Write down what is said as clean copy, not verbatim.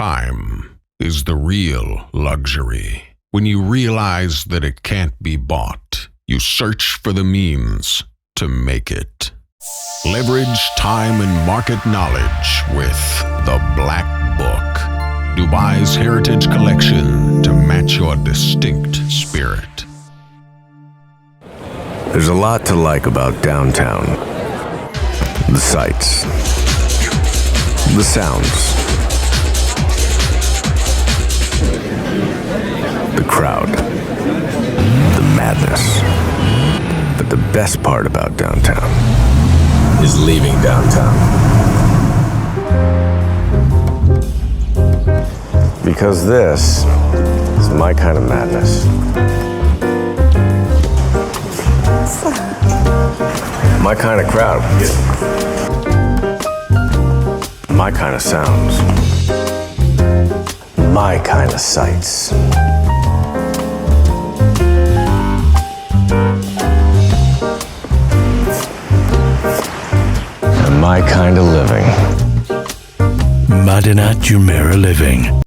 Time is the real luxury. When you realize that it can't be bought, you search for the means to make it. Leverage time and market knowledge with the Black Book, Dubai's heritage collection to match your distinct spirit. There's a lot to like about downtown. The sights, the sounds, the crowd, the madness. But the best part about downtown is leaving downtown. Because this is my kind of madness. My kind of crowd. My kind of sounds. My kind of sights. And my kind of living. Madinat Jumeirah Living.